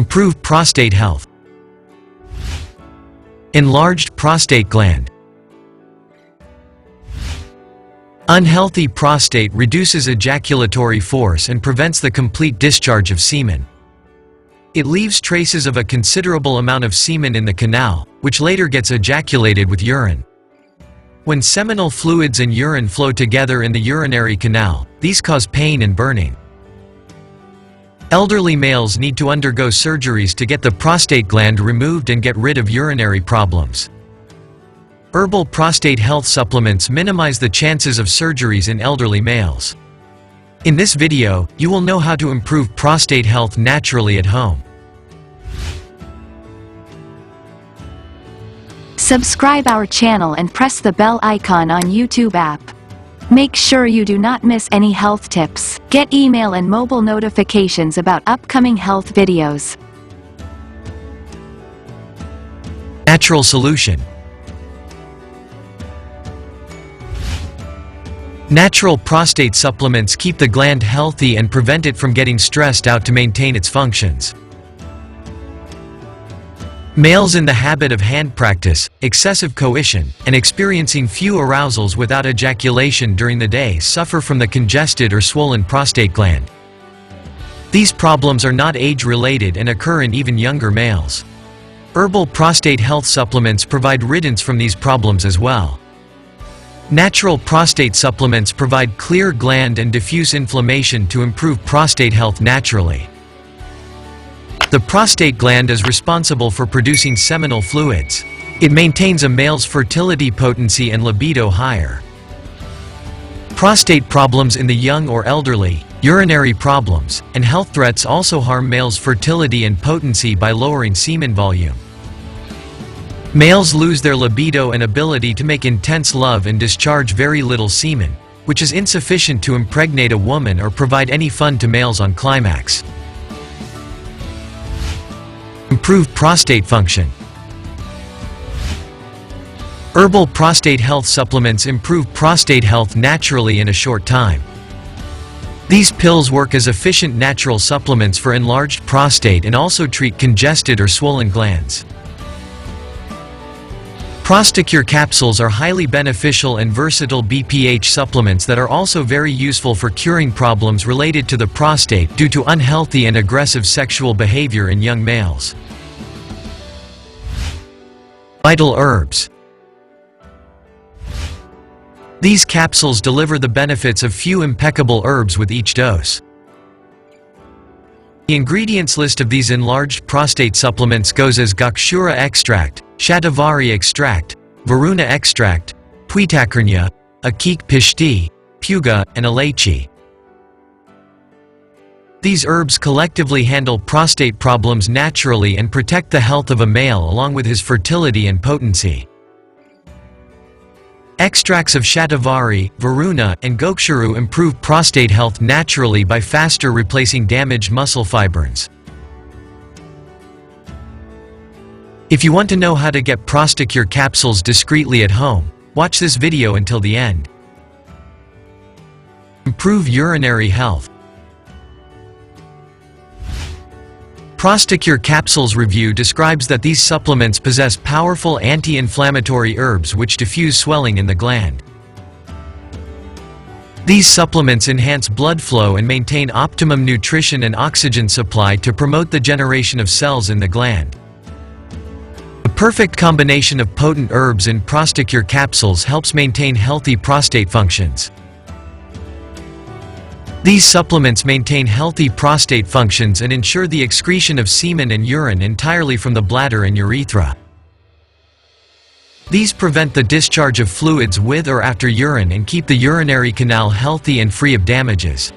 Improve prostate health. Enlarged prostate gland. Unhealthy prostate reduces ejaculatory force and prevents the complete discharge of semen. It leaves traces of a considerable amount of semen in the canal, which later gets ejaculated with urine. When seminal fluids and urine flow together in the urinary canal, these cause pain and burning. Elderly males need to undergo surgeries to get the prostate gland removed and get rid of urinary problems. Herbal prostate health supplements minimize the chances of surgeries in elderly males. In this video, you will know how to improve prostate health naturally at home. Subscribe our channel and press the bell icon on YouTube app. Make sure you do not miss any health tips. Get email and mobile notifications about upcoming health videos. Natural solution. Natural prostate supplements keep the gland healthy and prevent it from getting stressed out to maintain its functions. Males in the habit of hand practice, excessive coition, and experiencing few arousals without ejaculation during the day suffer from the congested or swollen prostate gland. These problems are not age-related and occur in even younger males. Herbal prostate health supplements provide riddance from these problems as well. Natural prostate supplements provide clear gland and diffuse inflammation to improve prostate health naturally. The prostate gland is responsible for producing seminal fluids. It maintains a male's fertility potency and libido higher. Prostate problems in the young or elderly, urinary problems, and health threats also harm males' fertility and potency by lowering semen volume. Males lose their libido and ability to make intense love and discharge very little semen, which is insufficient to impregnate a woman or provide any fun to males on climax. Improve prostate function. Herbal prostate health supplements improve prostate health naturally in a short time. These pills work as efficient natural supplements for enlarged prostate and also treat congested or swollen glands. Prostocure capsules are highly beneficial and versatile BPH supplements that are also very useful for curing problems related to the prostate due to unhealthy and aggressive sexual behavior in young males. Vital herbs. These capsules deliver the benefits of few impeccable herbs with each dose. The ingredients list of these enlarged prostate supplements goes as Gokshura extract, Shatavari extract, Varuna extract, Puitakarnya, Akik pishti, Puga, and Elaichi. These herbs collectively handle prostate problems naturally and protect the health of a male along with his fertility and potency. Extracts of Shatavari, Varuna, and Gokshuru improve prostate health naturally by faster replacing damaged muscle fibrins. If you want to know how to get Prostocure capsules discreetly at home, watch this video until the end. Improve urinary health. Prostocure capsules review describes that these supplements possess powerful anti-inflammatory herbs which diffuse swelling in the gland. These supplements enhance blood flow and maintain optimum nutrition and oxygen supply to promote the generation of cells in the gland. The perfect combination of potent herbs in Prostocure capsules helps maintain healthy prostate functions. These supplements maintain healthy prostate functions and ensure the excretion of semen and urine entirely from the bladder and urethra. These prevent the discharge of fluids with or after urine and keep the urinary canal healthy and free of damages.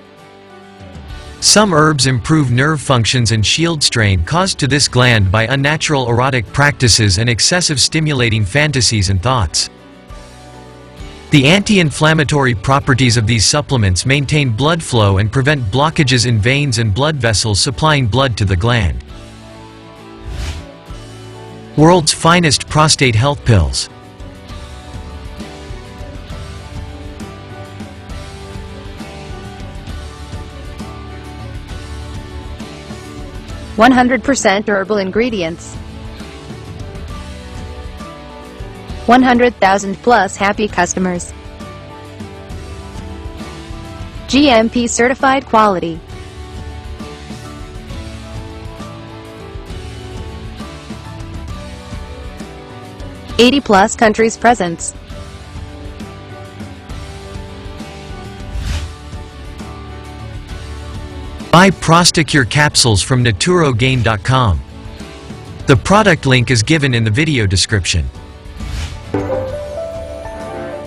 Some herbs improve nerve functions and shield strain caused to this gland by unnatural erotic practices and excessive stimulating fantasies and thoughts. The anti-inflammatory properties of these supplements maintain blood flow and prevent blockages in veins and blood vessels supplying blood to the gland. World's finest prostate health pills. 100% herbal ingredients. 100,000 plus happy customers. GMP certified quality. +80 countries presence. Buy Prostocure capsules from naturogain.com. The product link is given in the video description.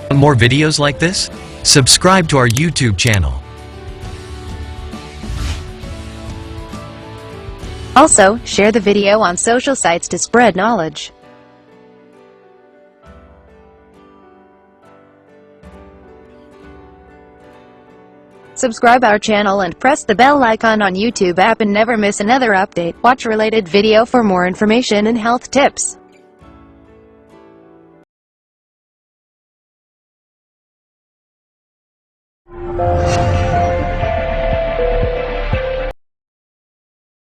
Want more videos like this? Subscribe to our YouTube channel. Also, share the video on social sites to spread knowledge. Subscribe our channel and press the bell icon on YouTube app and never miss another update. Watch related video for more information and health tips.